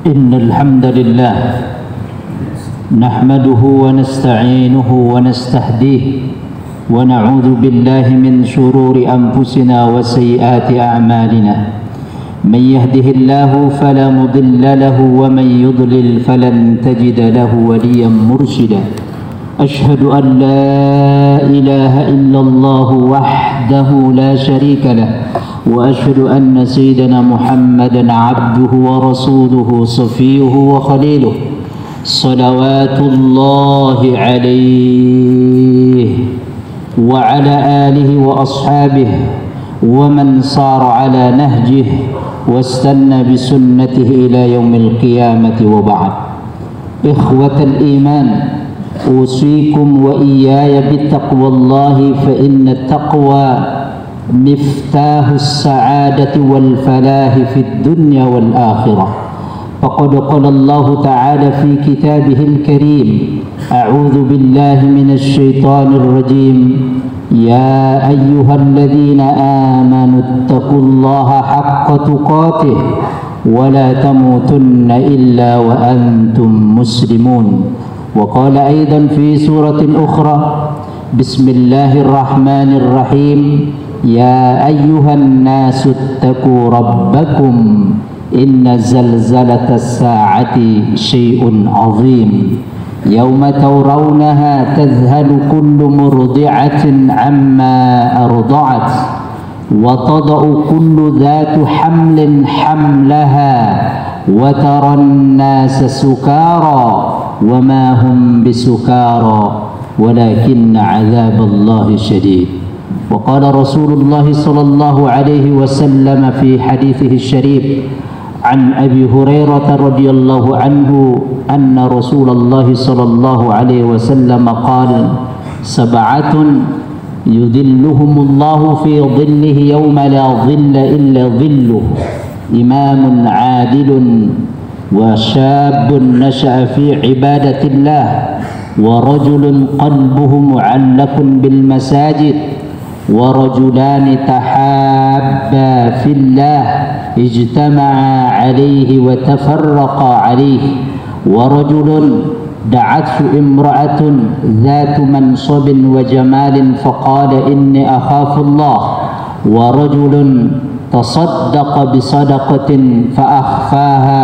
إن الحمد لله نحمده ونستعينه ونستهديه ونعوذ بالله من شرور أنفسنا وسيئات أعمالنا. من يهده الله فلا مضل له ومن يضلل فلن تجد له وليا مرشدا. أشهد أن لا إله إلا الله وحده لا شريك له وأشهد أن سيدنا محمدا عبده ورسوله صفيه وخليله صلوات الله عليه وعلى آله وأصحابه ومن صار على نهجه واستنى بسنته إلى يوم القيامة. وبعد، إخوة الإيمان، أوصيكم وإياي بتقوى الله، فإن التقوى مفتاح السعادة والفلاح في الدنيا والآخرة. فقد قال الله تعالى في كتابه الكريم: أعوذ بالله من الشيطان الرجيم، يا أيها الذين آمنوا اتقوا الله حق تقاته ولا تموتن إلا وأنتم مسلمون. وقال أيضا في سورة أخرى: بسم الله الرحمن الرحيم، يا أيها الناس اتقوا ربكم إن زلزلة الساعة شيء عظيم يوم ترونها تذهل كل مرضعة عما أرضعت وتضع كل ذات حمل حملها وترى الناس سكارى وما هم بسكارى ولكن عذاب الله شديد. وقال رسول الله صلى الله عليه وسلم في حديثه الشريف عن أبي هريرة رضي الله عنه أن رسول الله صلى الله عليه وسلم قال: سبعة يظلهم الله في ظله يوم لا ظل إلا ظله، إمام عادل وشاب نشأ في عبادة الله ورجل قلبه معلق بالمساجد ورجلان تحابا في الله اجتمعا عليه وتفرقا عليه ورجل دعته امرأة ذات منصب وجمال فقال إني أخاف الله ورجل تصدق بصدقة فأخفاها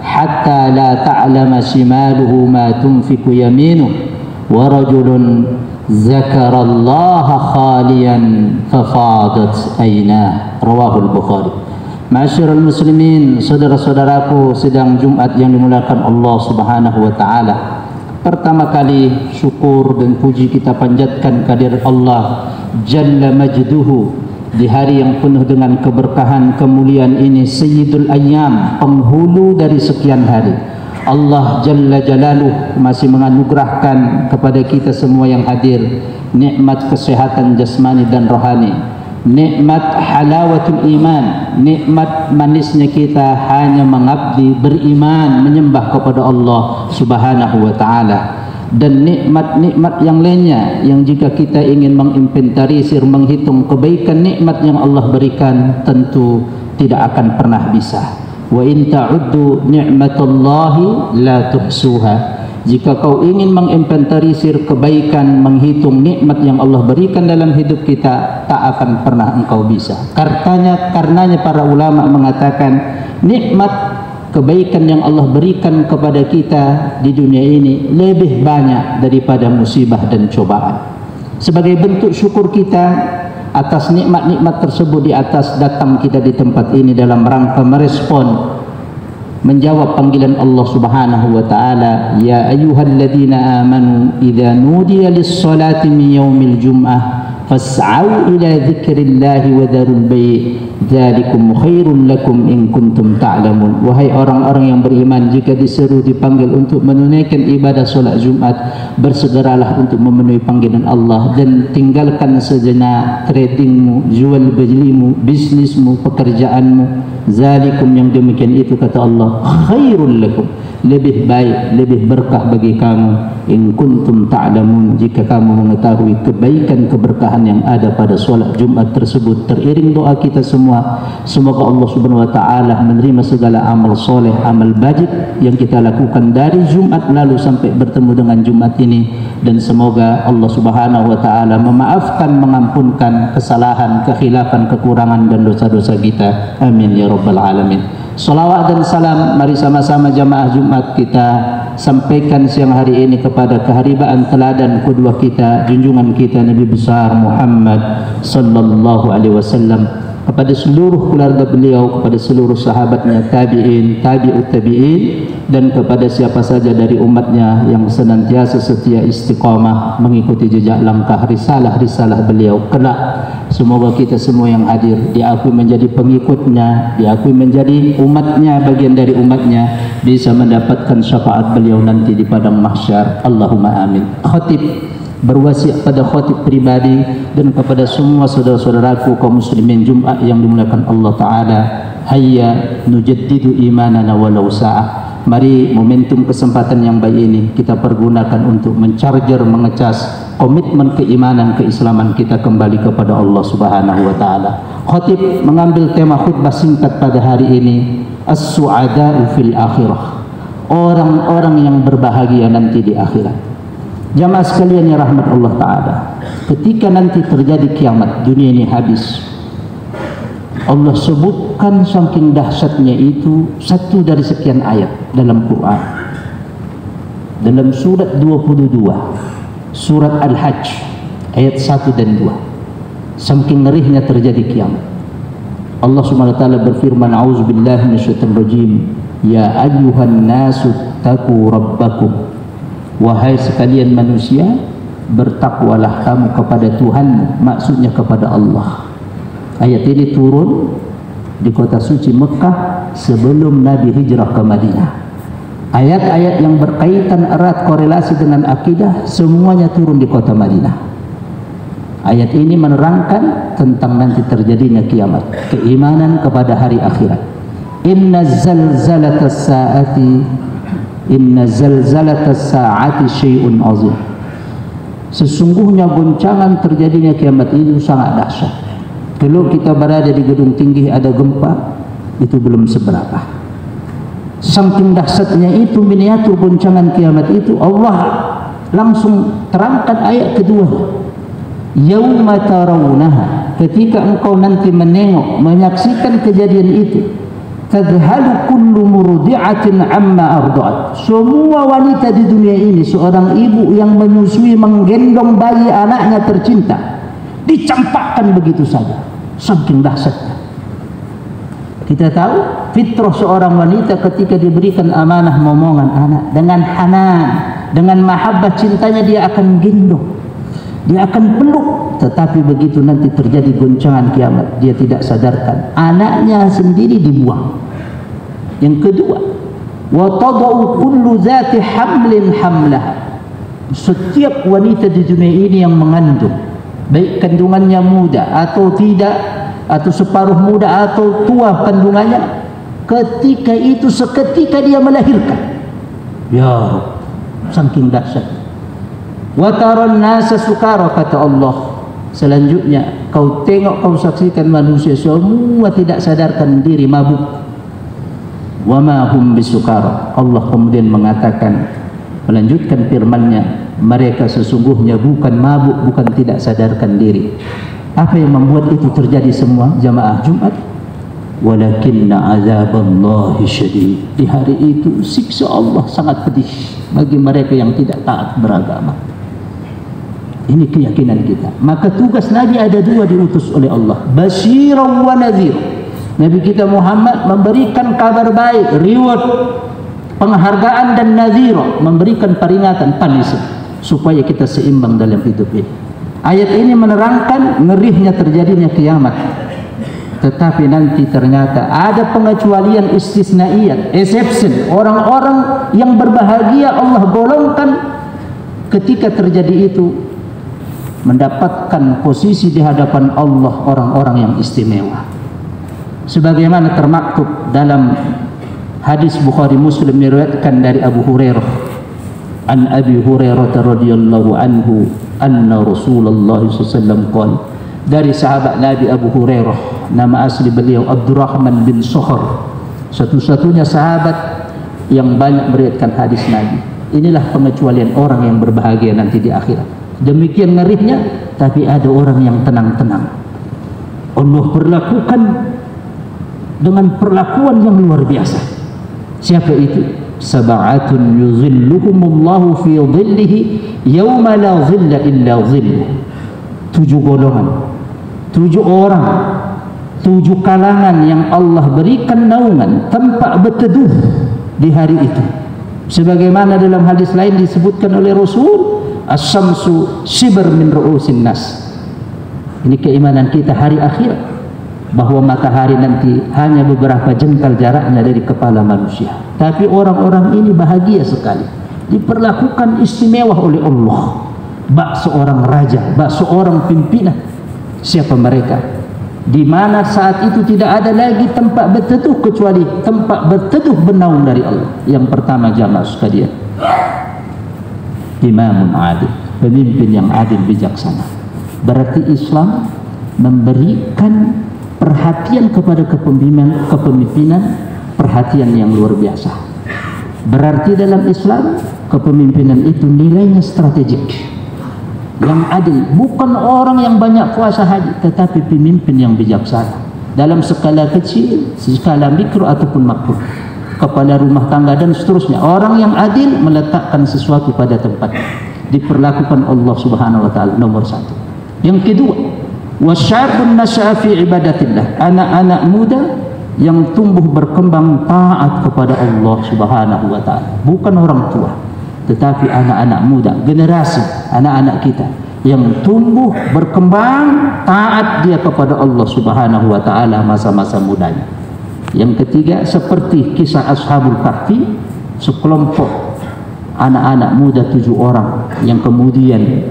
حتى لا تعلم شماله ما تنفق يمينه ورجل ذكر الله خاليا ففاضت عيناه. Rawahul Bukhari. Ma'asyiral muslimin, saudara-saudaraku, sidang Jumat yang dimuliakan Allah Subhanahu wa taala. Pertama kali syukur dan puji kita panjatkan kehadirat Allah Jalla Majduhu di hari yang penuh dengan keberkahan kemuliaan ini, Sayyidul Ayyam, penghulu dari sekian hari. Allah Jalla Jalaluh masih menganugerahkan kepada kita semua yang hadir nikmat kesehatan jasmani dan rohani, nikmat halawatul iman, nikmat manisnya kita hanya mengabdi, beriman, menyembah kepada Allah Subhanahu wa taala, dan nikmat-nikmat yang lainnya yang jika kita ingin menginventarisir, menghitung kebaikan nikmat yang Allah berikan, tentu tidak akan pernah bisa. Wa in ta'uddu ni'matallahi la tuhsuha. Jika kau ingin menginventarisir kebaikan, menghitung nikmat yang Allah berikan dalam hidup kita, tak akan pernah engkau bisa. Karenanya para ulama mengatakan nikmat kebaikan yang Allah berikan kepada kita di dunia ini lebih banyak daripada musibah dan cobaan. Sebagai bentuk syukur kita atas nikmat-nikmat tersebut, di atas datang kita di tempat ini dalam rangka merespon, menjawab panggilan Allah Subhanahu wa taala, ya ayyuhalladzina amanu idza nudiya lis-salati min yaumil jum'ah fas'au ila dzikrillahi wa dzarul bai' dzalikum khairul lakum in kuntum ta'lamun. Wahai orang-orang yang beriman, jika diseru, dipanggil untuk menunaikan ibadah salat Jumat, bersegeralah untuk memenuhi panggilan Allah dan tinggalkan sejenak tradingmu, jual belimu, bisnismu, pekerjaanmu. Zalikum, yang demikian itu kata Allah, khairul lakum, lebih baik, lebih berkah bagi kamu. In kuntum ta'lamun, jika kamu mengetahui kebaikan keberkahan yang ada pada solat Jumat tersebut. Teriring doa kita semua, semoga Allah Subhanahu wa taala menerima segala amal soleh, amal baik yang kita lakukan dari Jumat lalu sampai bertemu dengan Jumat ini, dan semoga Allah Subhanahu wa taala memaafkan, mengampunkan kesalahan, kekhilafan, kekurangan dan dosa-dosa kita. Amin ya rabbal alamin. Salawat dan salam mari sama-sama jamaah Jumat kita sampaikan siang hari ini kepada keharibaan teladan kedua kita, junjungan kita Nabi besar Muhammad sallallahu alaihi wasallam, kepada seluruh keluarga beliau, kepada seluruh sahabatnya, tabi'in, tabi'ut tabi'in, dan kepada siapa saja dari umatnya yang senantiasa setia istiqamah mengikuti jejak langkah risalah-risalah beliau kelak. Semoga kita semua yang hadir diakui menjadi pengikutnya, diakui menjadi umatnya, bagian dari umatnya, bisa mendapatkan syafaat beliau nanti di padang mahsyar. Allahumma amin. Khatib berwasiat pada khatib pribadi dan kepada semua saudara-saudaraku kaum muslimin Jumat yang dimuliakan Allah Ta'ala. Hayya nujaddidu imanana walau sa'ah. Mari momentum kesempatan yang baik ini kita pergunakan untuk mencarger, mengecas komitmen keimanan, keislaman kita kembali kepada Allah Subhanahu wa taala. Khatib mengambil tema khutbah singkat pada hari ini, as-su'ada'u fil akhirah. Orang-orang yang berbahagia nanti di akhirat. Jamaah sekalian yang rahmat Allah taala, ketika nanti terjadi kiamat, dunia ini habis. Allah sebutkan saking dahsyatnya itu satu dari sekian ayat dalam Quran. Dalam surat 22, surat Al-Hajj, ayat 1 dan 2. Saking ngerinya terjadi kiamat. Allah Subhanahu wa taala berfirman, "A'udzubillahi minasyaitonir rajim. Ya ayyuhan nasu taqu rabbakum." Wahai sekalian manusia, bertakwalah kamu kepada Tuhan, maksudnya kepada Allah. Ayat ini turun di kota suci Mekah sebelum Nabi hijrah ke Madinah. Ayat-ayat yang berkaitan erat korelasi dengan akidah semuanya turun di kota Madinah. Ayat ini menerangkan tentang nanti terjadinya kiamat, keimanan kepada hari akhirat. Inna zalzalatas sa'ati syai'un azim. Sesungguhnya goncangan terjadinya kiamat itu sangat dahsyat. Kalau kita berada di gedung tinggi ada gempa, itu belum seberapa. Saking dahsyatnya itu miniatur goncangan kiamat itu, Allah langsung terangkan ayat kedua. Yauma tarawunaha, ketika engkau nanti menengok, menyaksikan kejadian itu, tadhalu kullu murdi'atin amma arda'at. Semua wanita di dunia ini, seorang ibu yang menyusui, menggendong bayi anaknya tercinta, dicampakkan begitu saja. Saking dahsyatnya. Kita tahu fitrah seorang wanita ketika diberikan amanah momongan anak, dengan hanan, dengan mahabbah cintanya dia akan gendong, dia akan peluk. Tetapi begitu nanti terjadi goncangan kiamat, dia tidak sadarkan anaknya sendiri dibuang. Yang kedua, wa tadau kullu zati hamlin hamlah. Setiap wanita di dunia ini yang mengandung, baik kandungannya muda atau tidak, atau separuh muda atau tua kandungannya, ketika itu seketika dia melahirkan. Ya Rabb, saking dahsyat. Wa taran nasa sukara, kata Allah. Selanjutnya kau tengok, kau saksikan manusia semua tidak sadarkan diri, mabuk. Wa ma hum bisukara. Allah kemudian mengatakan, melanjutkan firman-Nya, mereka sesungguhnya bukan mabuk, bukan tidak sadarkan diri. Apa yang membuat itu terjadi semua jamaah Jumat? Walakinna azaballahi syadid. Di hari itu siksa Allah sangat pedih bagi mereka yang tidak taat beragama. Ini keyakinan kita. Maka tugas Nabi ada dua diutus oleh Allah, basyiran wa nadhir. Nabi kita Muhammad memberikan kabar baik, reward, penghargaan, dan nadhira, memberikan peringatan, punishment, supaya kita seimbang dalam hidup ini. Ayat ini menerangkan ngerinya terjadinya kiamat. Tetapi nanti ternyata ada pengecualian, istisnaiyat, exception. Orang-orang yang berbahagia Allah golongkan ketika terjadi itu mendapatkan posisi di hadapan Allah, orang-orang yang istimewa. Sebagaimana termaktub dalam Hadis Bukhari Muslim meriwayatkan dari Abu Hurairah. An Abi Hurairah radhiyallahu anhu anna Rasulullah SAW qala, dari sahabat Nabi Abu Hurairah, nama asli beliau Abdurrahman bin Sohor, satu-satunya sahabat yang banyak meriwayatkan hadis Nabi. Inilah pengecualian orang yang berbahagia nanti di akhirat. Demikian ngerinya, tapi ada orang yang tenang-tenang. Allah perlakukan dengan perlakuan yang luar biasa. Siapa itu? Sab'atun yuzilluhumullahu fi dhillihi yawma la dhilla illa dhilluh. 7 golongan, 7 orang, 7 kalangan yang Allah berikan naungan tempat berteduh di hari itu. Sebagaimana dalam hadis lain disebutkan oleh Rasul, as-samsu shibr min ru'usin nas. Ini keimanan kita hari akhirat, bahwa matahari nanti hanya beberapa jengkal jaraknya dari kepala manusia. Tapi orang-orang ini bahagia sekali, diperlakukan istimewa oleh Allah. Bak seorang raja, bak seorang pimpinan. Siapa mereka? Di mana saat itu tidak ada lagi tempat berteduh kecuali tempat berteduh bernaung dari Allah. Yang pertama, jamaah sekalian, imamun adil, pemimpin yang adil bijaksana. Berarti Islam memberikan perhatian kepada kepemimpinan, perhatian yang luar biasa. Berarti dalam Islam kepemimpinan itu nilainya strategik, yang adil, bukan orang yang banyak kuasa haji, tetapi pemimpin yang bijaksana dalam skala kecil, skala mikro ataupun makro, kepala rumah tangga dan seterusnya. Orang yang adil meletakkan sesuatu pada tempatnya, diperlakukan Allah Subhanahu wa taala nomor 1. Yang kedua, wasyabun nasya'a fi ibadatillah, anak-anak muda yang tumbuh berkembang taat kepada Allah Subhanahu wa taala. Bukan orang tua, tetapi anak-anak muda, generasi anak-anak kita yang tumbuh berkembang taat dia kepada Allah Subhanahu wa taala masa-masa mudanya. Yang ketiga, seperti kisah Ashabul Kahfi, sekelompok anak-anak muda 7 orang yang kemudian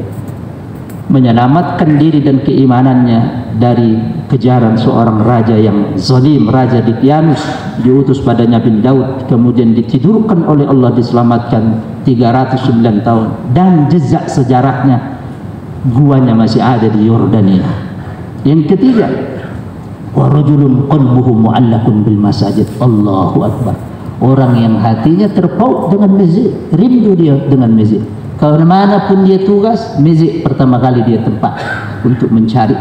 menyelamatkan diri dan keimanannya dari kejaran seorang raja yang zalim, Raja Dqyanus, diutus padanya bin Daud, kemudian ditidurkan oleh Allah, diselamatkan 309 tahun, dan jejak sejarahnya guanya masih ada di Yordania. Yang ketiga, wa rajulun qalbuhu mu'allaqun bil masajid. Allahu akbar. Orang yang hatinya terpaut dengan masjid, rindu dia dengan masjid. Kemanapun dia tugas, masjid pertama kali dia tempat untuk mencari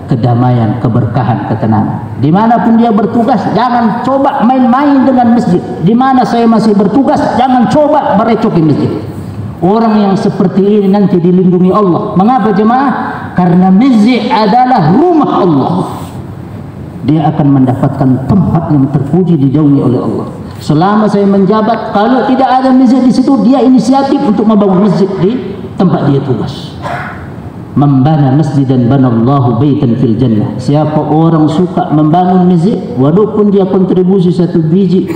kedamaian, keberkahan, ketenangan. Dimanapun dia bertugas, jangan coba main-main dengan masjid. Di mana saya masih bertugas, jangan coba merecoki masjid. Orang yang seperti ini nanti dilindungi Allah. Mengapa jemaah? Karena masjid adalah rumah Allah. Dia akan mendapatkan tempat yang terpuji, dijaungi oleh Allah. Selama saya menjabat, kalau tidak ada masjid di situ, dia inisiatif untuk membangun masjid di tempat dia tugas. Membana masjidan banallahu baitan fil jannah. Siapa orang suka membangun masjid, walaupun dia kontribusi 1 biji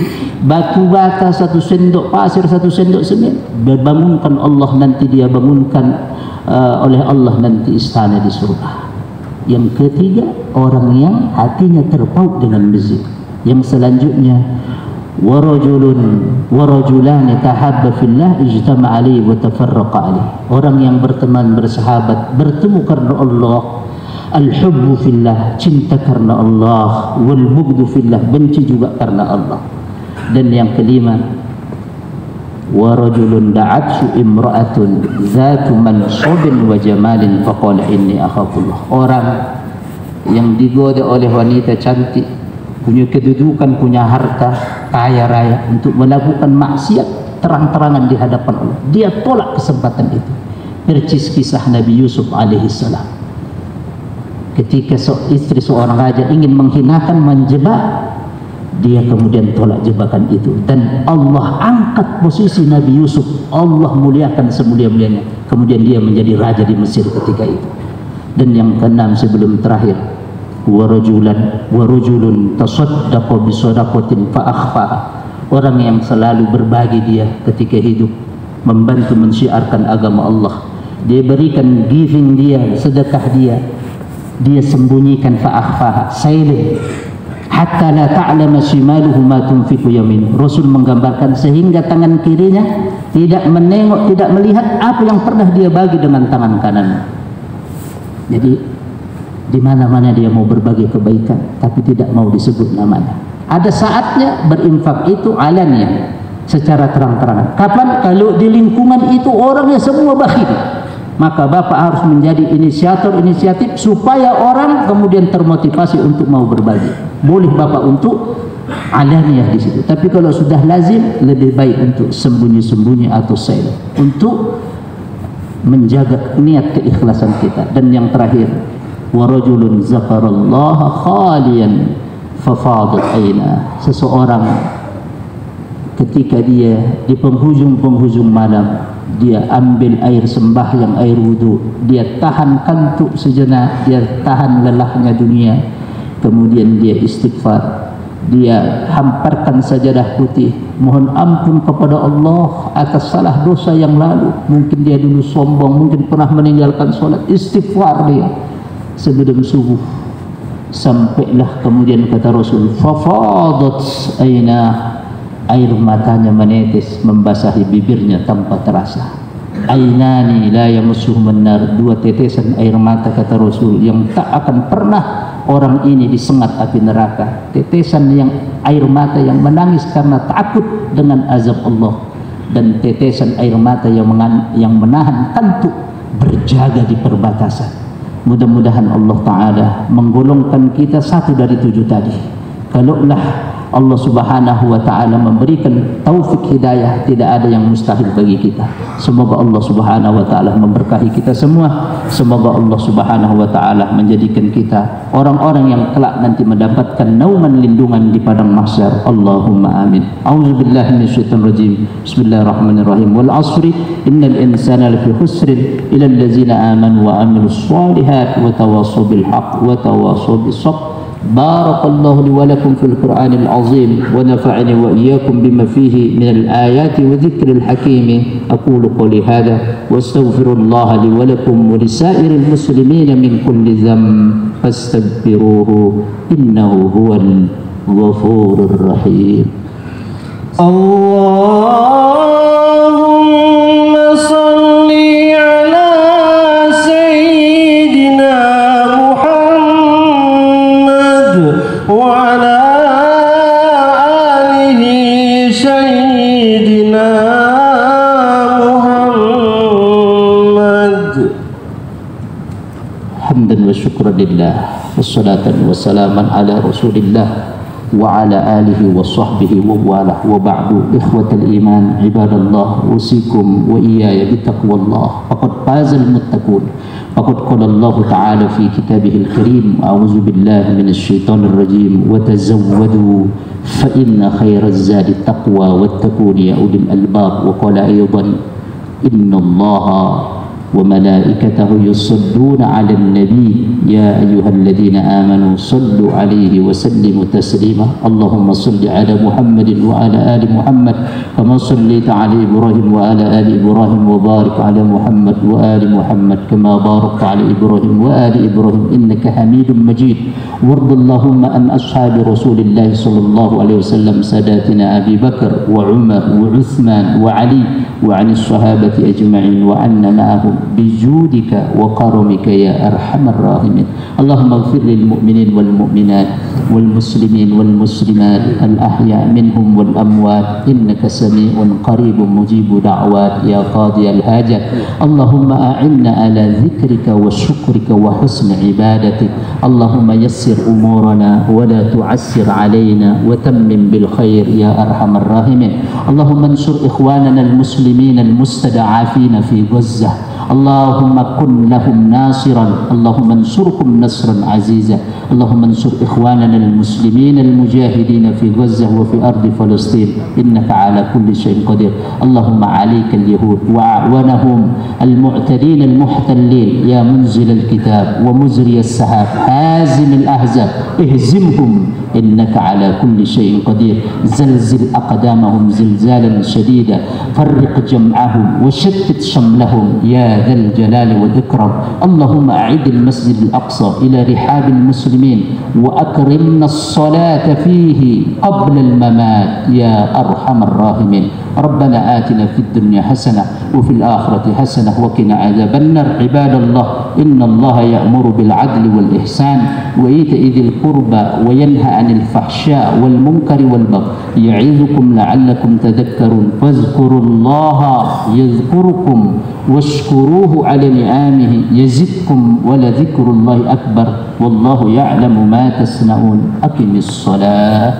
batu bata, 1 sendok pasir, 1 sendok semen, dibangunkan Allah nanti, dia bangunkan oleh Allah nanti istana di surga. Yang ketiga, orang yang hatinya terpaut dengan masjid. Yang selanjutnya, warajulani tahabba fillah ijtama alaihi wa tafarraqa alaihi. Orang yang berteman, bersahabat, bertemu karena Allah. Al-hubbu fillah, cinta karena Allah. Wal bughdu fillah, benci juga karena Allah. Dan yang kelima, warajulun da'athu imra'atun zatu mansubin wa jamalin faqala inni akhafullah. Orang yang digoda oleh wanita cantik, punya kedudukan, punya harta, kaya raya, untuk melakukan maksiat terang-terangan di hadapan Allah, dia tolak kesempatan itu. Percis kisah Nabi Yusuf alaihissalam, ketika istri seorang raja ingin menghinakan, menjebak, dia kemudian tolak jebakan itu, dan Allah angkat posisi Nabi Yusuf, Allah muliakan semulia-mulianya, kemudian dia menjadi raja di Mesir ketika itu. Dan yang keenam sebelum terakhir, warajulun tasaddaqa bisadaqatin fa akhfaha. Orang yang selalu berbagi dia ketika hidup, membantu mensiarkan agama Allah, dia berikan giving dia, sedekah dia, dia sembunyikan fa akhfaha, silent, hatta la ta'lama shimaluhu ma tunfiqu yamin. Rasul menggambarkan sehingga tangan kirinya tidak menengok, tidak melihat apa yang pernah dia bagi dengan tangan kanan. Jadi di mana-mana dia mau berbagi kebaikan tapi tidak mau disebut namanya. Ada saatnya berinfak itu alaniyah, secara terang-terangan. Kapan? Kalau di lingkungan itu orangnya semua bakhil, maka Bapak harus menjadi inisiatif supaya orang kemudian termotivasi untuk mau berbagi. Boleh Bapak untuk alaniyah di situ. Tapi kalau sudah lazim, lebih baik untuk sembunyi-sembunyi atau silent, untuk menjaga niat keikhlasan kita. Dan yang terakhir, wa rajulun zakarallaha khaliyan fafadat aina. Seseorang ketika dia di penghujung malam, dia ambil air sembahyang, air wudu, dia tahan kantuk sejenak, dia tahan lelahnya dunia, kemudian dia istighfar, dia hamparkan sajadah putih, mohon ampun kepada Allah atas salah dosa yang lalu. Mungkin dia dulu sombong, mungkin pernah meninggalkan sholat, istighfar dia sebelum subuh. Sampailah kemudian kata Rasul, fafadat aina, air matanya menetes membasahi bibirnya tanpa terasa. Ainani la yamassuhumun nar, dua tetesan air mata kata Rasul yang tak akan pernah orang ini disengat api neraka. Tetesan yang air mata yang menangis karena takut dengan azab Allah, dan tetesan air mata yang menahan kantuk berjaga di perbatasan. Mudah-mudahan Allah Ta'ala menggolongkan kita satu dari 7 tadi. Kalaulah Allah Subhanahu wa Ta'ala memberikan taufik hidayah, tidak ada yang mustahil bagi kita. Semoga Allah Subhanahu wa Ta'ala memberkahi kita semua. Semoga Allah Subhanahu wa Ta'ala menjadikan kita orang-orang yang kelak nanti mendapatkan nauman lindungan di padang mahsyar. Allahumma amin. A'udzubillahi minasyaitonir rajim. Bismillahirrahmanirrahim. Wal 'ashri innal insana lafi khusrin illa allazina amanu wa amilus solihat wa tawassaw bil haqq wa tawassaw bis sabr. بارك الله لي ولكم في القرآن العظيم ونفعني وإياكم بما فيه من الآيات وذكر الحكيم. أقول قولي هذا واستغفر الله لي ولكم ولسائر المسلمين من كل ذنب فاستغفروه إنه هو الغفور الرحيم. اللهم صل على سيدنا وعلى آله سيدنا محمد حمدا وشكرا لله والصلاة والسلام على رسول الله وعلى آله وصحبه وواله. وبعد إخوة الإيمان عباد الله أوصيكم وإياي بتقوى الله فقد فاز المتقون. فقد قال الله تعالى في كتابه الكريم أعوذ بالله من الشيطان الرجيم وتزودوا فإن خير الزاد التقوى واتقون يا أولي الألباب. وقال أيضا إن الله وملائكته يصلون على النبي يا أيها الذين آمنوا صلوا عليه وسلموا تسليما. اللهم صل على محمد وعلى آل محمد كما صليت على إبراهيم وعلى آل إبراهيم وبارك على محمد وآل محمد كما باركت على إبراهيم وآل إبراهيم إنك حميد مجيد. وارض اللهم عن أصحاب رسول الله صلى الله عليه وسلم ساداتنا أبي بكر وعمر وعثمان وعلي وعن الصحابة أجمعين وعنا معهم بجودك وكرمك يا أرحم الراحمين. اللهم اغفر للمؤمنين والمؤمنات والمسلمين والمسلمات الأحياء منهم والأموات إنك سميع قريب مجيب دعوات يا قاضي الحاجات. اللهم أعنا على ذكرك وشكرك وحسن عبادتك. اللهم يسر أمورنا ولا تعسر علينا وتمم بالخير يا أرحم الراحمين. اللهم انصر إخواننا المسلمين المستضعفين في غزة. اللهم كن لهم ناصرا. اللهم انصرهم نصرا عزيزا. اللهم انصر إخواننا المسلمين المجاهدين في غزة وفي أرض فلسطين إنك على كل شيء قدير. اللهم عليك اليهود وأعوانهم المعتدين المحتلين يا منزل الكتاب ومزري السحاب هازم الأحزاب اهزمهم إنك على كل شيء قدير زلزل أقدامهم زلزالا شديدا فرق جمعهم وشتت شملهم يا ذا الجلال والإكرام اللهم أعد المسجد الأقصى إلى رحاب المسلمين وأكرمنا الصلاة فيه قبل الممات يا أرحم الراحمين ربنا آتنا في الدنيا حسنة وفي الآخرة حسنة وقنا عذاب النار عباد الله إن الله يأمر بالعدل والإحسان وإيتاء ذي القربى وينهى عن الفحشاء والمنكر والبغي يعظكم لعلكم تذكرون فاذكروا الله يذكركم واشكروه على نعمه يزدكم ولذكر الله أكبر والله يعلم ما تصنعون أقم الصلاة